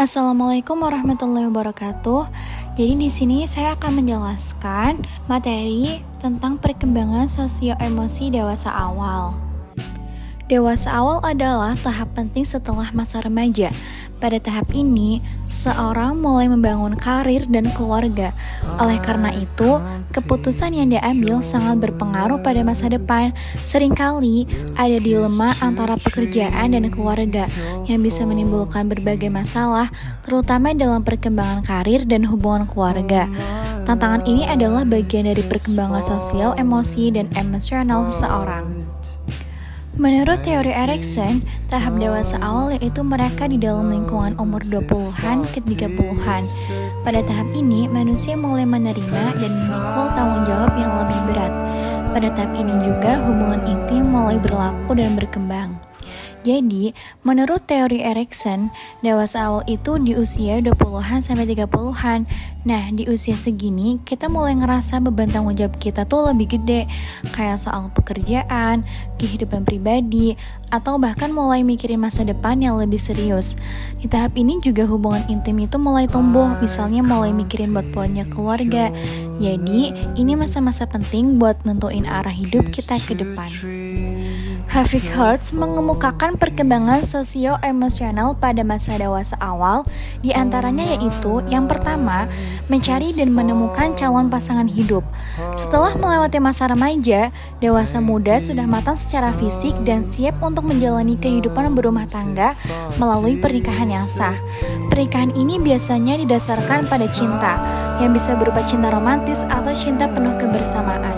Assalamualaikum warahmatullahi wabarakatuh. Jadi di sini saya akan menjelaskan materi tentang perkembangan sosio-emosi dewasa awal. Dewasa awal adalah tahap penting setelah masa remaja. Pada tahap ini, seorang mulai membangun karir dan keluarga. Oleh karena itu, keputusan yang diambil sangat berpengaruh pada masa depan. Seringkali ada dilema antara pekerjaan dan keluarga yang bisa menimbulkan berbagai masalah, terutama dalam perkembangan karir dan hubungan keluarga. Tantangan ini adalah bagian dari perkembangan sosial, emosi, dan emosional seseorang. Menurut teori Erikson, tahap dewasa awal yaitu mereka di dalam lingkungan umur 20-an ke 30-an. Pada tahap ini, manusia mulai menerima dan memikul tanggung jawab yang lebih berat. Pada tahap ini juga hubungan intim mulai berlaku dan berkembang. Jadi, menurut teori Erikson, dewasa awal itu di usia 20-an sampai 30-an. Nah, di usia segini, kita mulai ngerasa beban tanggung jawab kita tuh lebih gede, kayak soal pekerjaan, kehidupan pribadi, atau bahkan mulai mikirin masa depan yang lebih serius. Di tahap ini juga hubungan intim itu mulai tumbuh, misalnya mulai mikirin buat punya keluarga. Jadi, ini masa-masa penting buat nentuin arah hidup kita ke depan. Havik Hertz mengemukakan perkembangan sosio-emosional pada masa dewasa awal, di antaranya yaitu yang pertama, mencari dan menemukan calon pasangan hidup. Setelah melewati masa remaja, dewasa muda sudah matang secara fisik dan siap untuk menjalani kehidupan berumah tangga melalui pernikahan yang sah. Pernikahan ini biasanya didasarkan pada cinta, yang bisa berupa cinta romantis atau cinta penuh kebersamaan.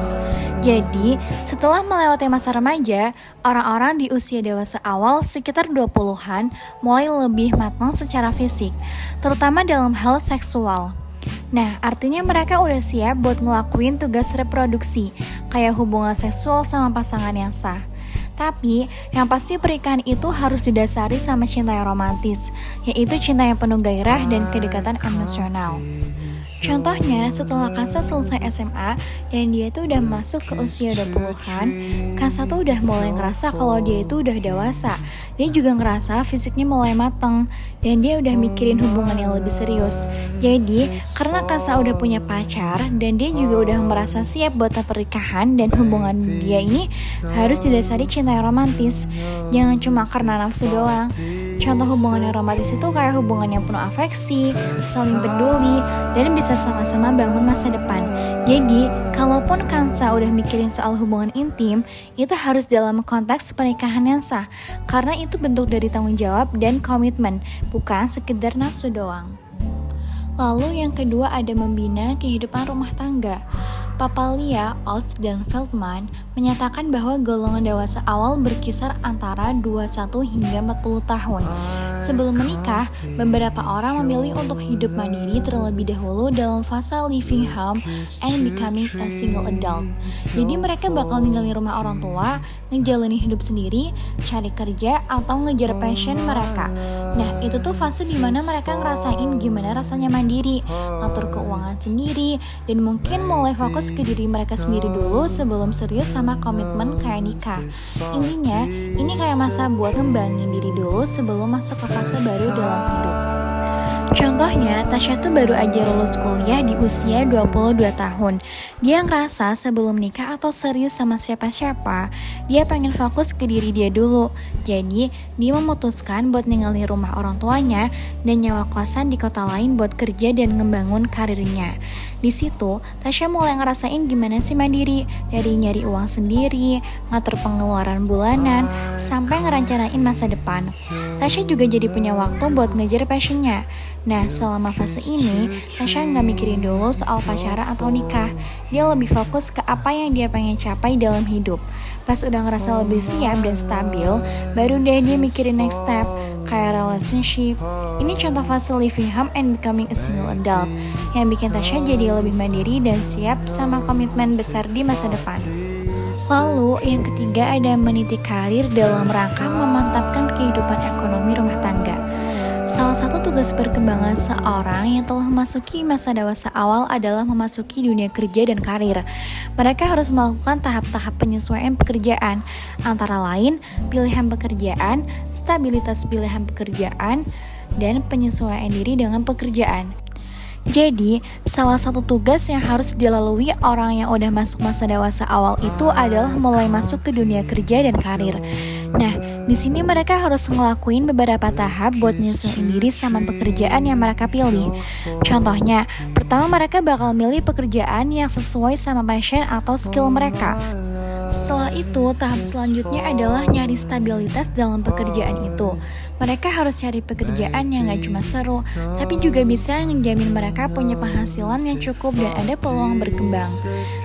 Jadi, setelah melewati masa remaja, orang-orang di usia dewasa awal sekitar 20-an mulai lebih matang secara fisik, terutama dalam hal seksual. Nah, artinya mereka udah siap buat ngelakuin tugas reproduksi, kayak hubungan seksual sama pasangan yang sah. Tapi, yang pasti pernikahan itu harus didasari sama cinta yang romantis, yaitu cinta yang penuh gairah dan kedekatan emosional. Contohnya, setelah Kansa selesai SMA dan dia tuh udah masuk ke usia 20-an, Kansa tuh udah mulai ngerasa kalau dia itu udah dewasa. Dia juga ngerasa fisiknya mulai mateng dan dia udah mikirin hubungan yang lebih serius. Jadi, karena Kansa udah punya pacar dan dia juga udah merasa siap buat pernikahan dan hubungan dia ini harus didasari cinta yang romantis. Jangan cuma karena nafsu doang. Contoh hubungan yang romantis itu kayak hubungan yang penuh afeksi, saling peduli, dan bisa sama-sama bangun masa depan. Jadi, kalaupun Kansa udah mikirin soal hubungan intim, itu harus dalam konteks pernikahan yang sah, karena itu bentuk dari tanggung jawab dan komitmen, bukan sekedar nafsu doang. Lalu yang kedua ada membina kehidupan rumah tangga. Papalia, Oates, dan Feldman menyatakan bahwa golongan dewasa awal berkisar antara 21 hingga 40 tahun. Sebelum menikah, beberapa orang memilih untuk hidup mandiri terlebih dahulu dalam fase leaving home and becoming a single adult. Jadi mereka bakal ninggalin rumah orang tua, ngejalanin hidup sendiri, cari kerja, atau ngejar passion mereka. Nah, itu tuh fase dimana mereka ngerasain gimana rasanya mandiri, ngatur keuangan sendiri, dan mungkin mulai fokus ke diri mereka sendiri dulu sebelum serius sama komitmen kayak nikah. Intinya, ini kayak masa buat ngembangin diri dulu sebelum masuk ke fase baru dalam hidup. Contohnya, Tasya tuh baru aja lulus kuliah di usia 22 tahun. Dia ngerasa sebelum nikah atau serius sama siapa-siapa, dia pengen fokus ke diri dia dulu. Jadi, dia memutuskan buat ninggalin rumah orang tuanya dan nyewa kosan di kota lain buat kerja dan ngebangun karirnya. Di situ, Tasya mulai ngerasain gimana sih mandiri, dari nyari uang sendiri, ngatur pengeluaran bulanan, sampai ngerencanain masa depan. Tasya juga jadi punya waktu buat ngejar passionnya. Nah, selama fase ini, Tasya nggak mikirin dulu soal pacaran atau nikah. Dia lebih fokus ke apa yang dia pengen capai dalam hidup. Pas udah ngerasa lebih siap dan stabil, baru deh dia mikirin next step, kayak relationship. Ini contoh fase leaving home and becoming a single adult, yang bikin Tasya jadi lebih mandiri dan siap sama komitmen besar di masa depan. Lalu, yang ketiga ada meniti karir dalam rangka memantapkan kehidupan ekonomi rumah tangga. Salah satu tugas perkembangan seorang yang telah memasuki masa dewasa awal adalah memasuki dunia kerja dan karir. Mereka harus melakukan tahap-tahap penyesuaian pekerjaan, antara lain pilihan pekerjaan, stabilitas pilihan pekerjaan, dan penyesuaian diri dengan pekerjaan. Jadi, salah satu tugas yang harus dilalui orang yang udah masuk masa dewasa awal itu adalah mulai masuk ke dunia kerja dan karir. Nah, di sini mereka harus ngelakuin beberapa tahap buat nyesuaiin diri sama pekerjaan yang mereka pilih. Contohnya, pertama mereka bakal milih pekerjaan yang sesuai sama passion atau skill mereka. Setelah itu, tahap selanjutnya adalah nyari stabilitas dalam pekerjaan itu. Mereka harus cari pekerjaan yang gak cuma seru, tapi juga bisa menjamin mereka punya penghasilan yang cukup dan ada peluang berkembang.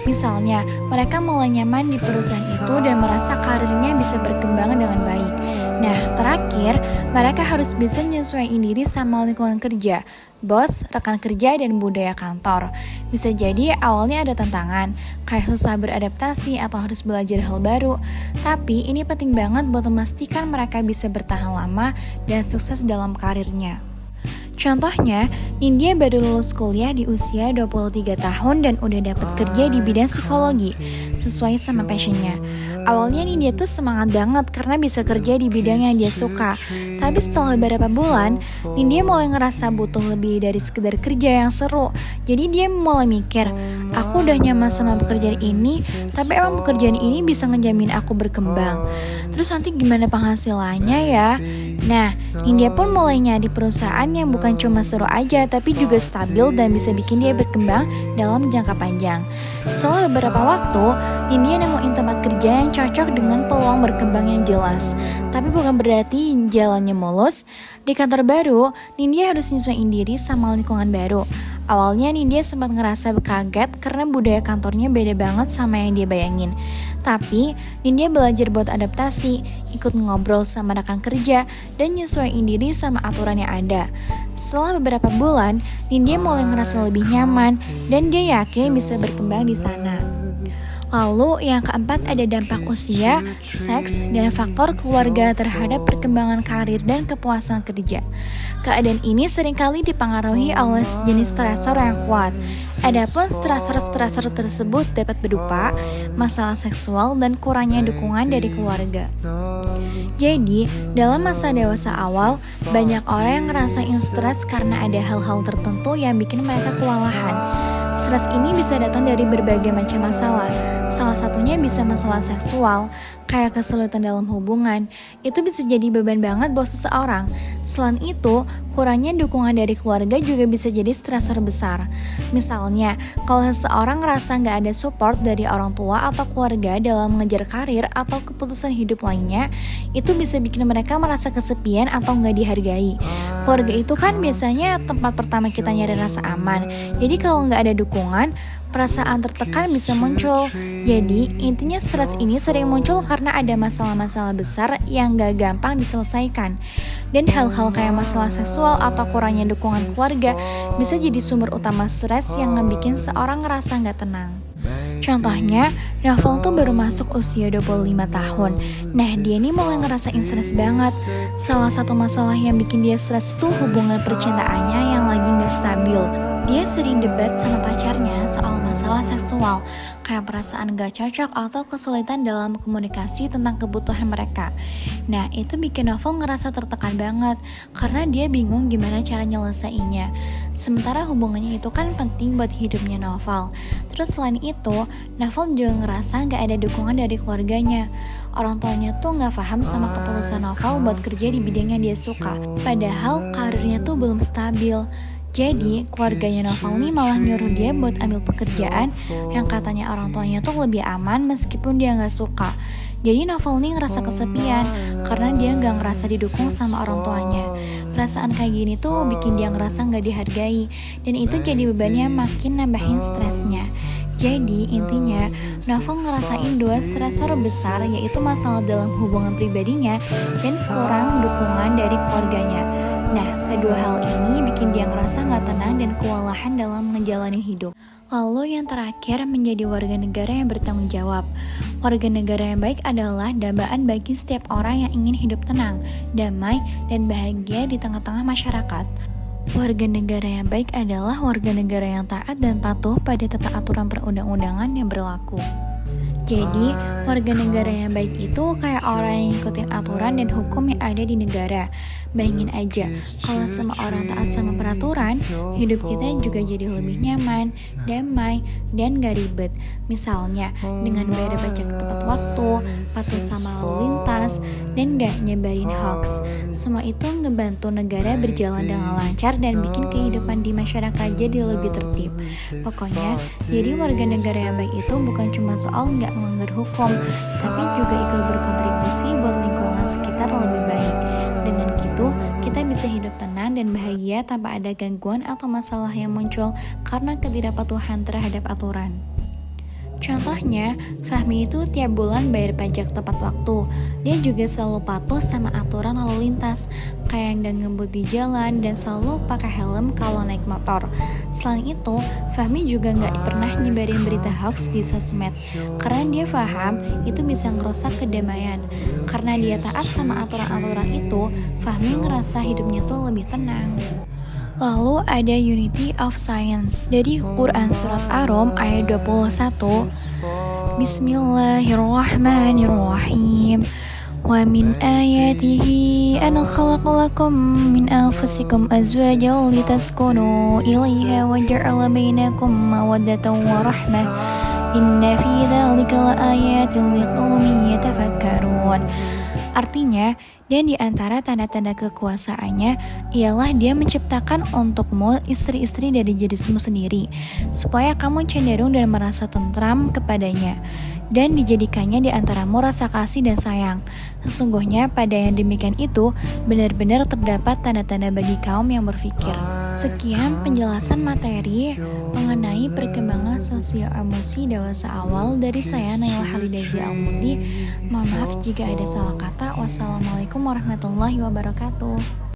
Misalnya, mereka mulai nyaman di perusahaan itu dan merasa karirnya bisa berkembang dengan baik. Nah, terakhir, mereka harus bisa menyesuaikan diri sama lingkungan kerja, bos, rekan kerja, dan budaya kantor. Bisa jadi awalnya ada tantangan, kayak susah beradaptasi atau harus belajar hal baru. Tapi ini penting banget buat memastikan mereka bisa bertahan lama dan sukses dalam karirnya. Contohnya, Nindya baru lulus kuliah di usia 23 tahun dan udah dapat kerja di bidang psikologi, sesuai sama passionnya. Awalnya Nindya tuh semangat banget karena bisa kerja di bidang yang dia suka. Tapi setelah beberapa bulan, Nindya mulai ngerasa butuh lebih dari sekedar kerja yang seru. Jadi dia mulai mikir, aku udah nyaman sama pekerjaan ini, tapi emang pekerjaan ini bisa ngejamin aku berkembang. Terus nanti gimana penghasilannya ya? Nah, Nindya pun mulai nyari perusahaan yang bukan cuma seru aja, tapi juga stabil dan bisa bikin dia berkembang dalam jangka panjang. Setelah beberapa waktu, Nindya nemuin tempat kerja yang cocok dengan peluang berkembang yang jelas. Tapi bukan berarti jalannya mulus. Di kantor baru, Nindya harus nyesuaiin diri sama lingkungan baru. Awalnya Nindya sempat ngerasa kaget karena budaya kantornya beda banget sama yang dia bayangin. Tapi, Nindya belajar buat adaptasi, ikut ngobrol sama rekan kerja, dan nyesuaiin diri sama aturan yang ada. Setelah beberapa bulan, Nindya mulai ngerasa lebih nyaman, dan dia yakin bisa berkembang di sana. Lalu yang keempat ada dampak usia, seks, dan faktor keluarga terhadap perkembangan karir dan kepuasan kerja. Keadaan ini seringkali dipengaruhi oleh jenis stresor yang kuat. Adapun stresor-stresor tersebut dapat berupa masalah seksual dan kurangnya dukungan dari keluarga. Jadi, dalam masa dewasa awal, banyak orang yang ngerasain stres karena ada hal-hal tertentu yang bikin mereka kewalahan. Stres ini bisa datang dari berbagai macam masalah. Salah satunya bisa masalah seksual, kayak kesulitan dalam hubungan. Itu bisa jadi beban banget buat seseorang. Selain itu, kurangnya dukungan dari keluarga juga bisa jadi stresor besar. Misalnya, kalau seseorang ngerasa nggak ada support dari orang tua atau keluarga dalam mengejar karir atau keputusan hidup lainnya, itu bisa bikin mereka merasa kesepian atau nggak dihargai. Keluarga itu kan biasanya tempat pertama kita nyari rasa aman. Jadi kalau nggak ada dukungan, perasaan tertekan bisa muncul. Jadi, intinya stres ini sering muncul karena ada masalah-masalah besar yang gak gampang diselesaikan. Dan hal-hal kayak masalah seksual atau kurangnya dukungan keluarga bisa jadi sumber utama stres yang ngebikin seorang ngerasa gak tenang. Contohnya, Novel tuh baru masuk usia 25 tahun. Nah, dia ini mulai ngerasain stres banget. Salah satu masalah yang bikin dia stres itu hubungan percintaannya yang lagi gak stabil. Dia sering debat sama pacarnya soal masalah seksual, kayak perasaan gak cocok atau kesulitan dalam komunikasi tentang kebutuhan mereka. Nah, itu bikin Novel ngerasa tertekan banget, karena dia bingung gimana cara nyelesainnya. Sementara hubungannya itu kan penting buat hidupnya Novel. Terus selain itu, Novel juga ngerasa gak ada dukungan dari keluarganya. Orang tuanya tuh gak paham sama keputusan Novel buat kerja di bidang yang dia suka. Padahal karirnya tuh belum stabil. Jadi, keluarganya Novel nih malah nyuruh dia buat ambil pekerjaan yang katanya orang tuanya tuh lebih aman meskipun dia gak suka. Jadi Novel nih ngerasa kesepian karena dia gak ngerasa didukung sama orang tuanya. Perasaan kayak gini tuh bikin dia ngerasa gak dihargai, dan itu jadi bebannya makin nambahin stresnya. Jadi intinya, Novel ngerasain dua stresor besar, yaitu masalah dalam hubungan pribadinya dan kurang dukungan dari keluarganya. Nah, kedua hal ini bikin dia ngerasa gak tenang dan kewalahan dalam menjalani hidup. Lalu yang terakhir, menjadi warga negara yang bertanggung jawab. Warga negara yang baik adalah dambaan bagi setiap orang yang ingin hidup tenang, damai, dan bahagia di tengah-tengah masyarakat. Warga negara yang baik adalah warga negara yang taat dan patuh pada tata aturan perundang-undangan yang berlaku. Jadi, warga negara yang baik itu kayak orang yang ngikutin aturan dan hukum yang ada di negara. Bayangin aja, kalau semua orang taat sama peraturan, hidup kita juga jadi lebih nyaman, damai, dan gak ribet. Misalnya, dengan bayar pajak tepat waktu, patuh sama lalu lintas, dan gak nyebarin hoax. Semua itu ngebantu negara berjalan dengan lancar dan bikin kehidupan di masyarakat jadi lebih tertib. Pokoknya, jadi warga negara yang baik itu bukan cuma soal gak melanggar hukum, tapi juga ikut berkontribusi buat lingkungan sekitar lebih baik. Dengan gitu, kita bisa hidup tenang dan bahagia tanpa ada gangguan atau masalah yang muncul karena ketidakpatuhan terhadap aturan. Contohnya, Fahmi itu tiap bulan bayar pajak tepat waktu. Dia juga selalu patuh sama aturan lalu lintas, kayak gak ngebut di jalan dan selalu pakai helm kalau naik motor. Selain itu, Fahmi juga gak pernah nyebarin berita hoax di sosmed, karena dia paham itu bisa ngerusak kedamaian. Karena dia taat sama aturan-aturan itu, Fahmi ngerasa hidupnya tuh lebih tenang. Lalu ada Unity of Science dari Quran Surat Ar-Rum ayat 21. Bismillahirrahmanirrahim. Wa min ayatihi an khalaqa lakum min anfusikum azwajan litaskunu ilaiha wa ja'ala bainakum mawaddatan wa rahmah. Inna fi dzalika laayatin liqaumin yatafakkarun. Artinya, dan di antara tanda-tanda kekuasaannya ialah dia menciptakan untukmu istri-istri dari jenismu sendiri, supaya kamu cenderung dan merasa tentram kepadanya, dan dijadikannya di antaramu rasa kasih dan sayang. Sesungguhnya pada yang demikian itu benar-benar terdapat tanda-tanda bagi kaum yang berfikir. Sekian penjelasan materi mengenai perkembangan sosial emosi dewasa awal dari saya, Naila Halidazi Almuti. Mohon maaf jika ada salah kata. Wassalamualaikum warahmatullahi wabarakatuh.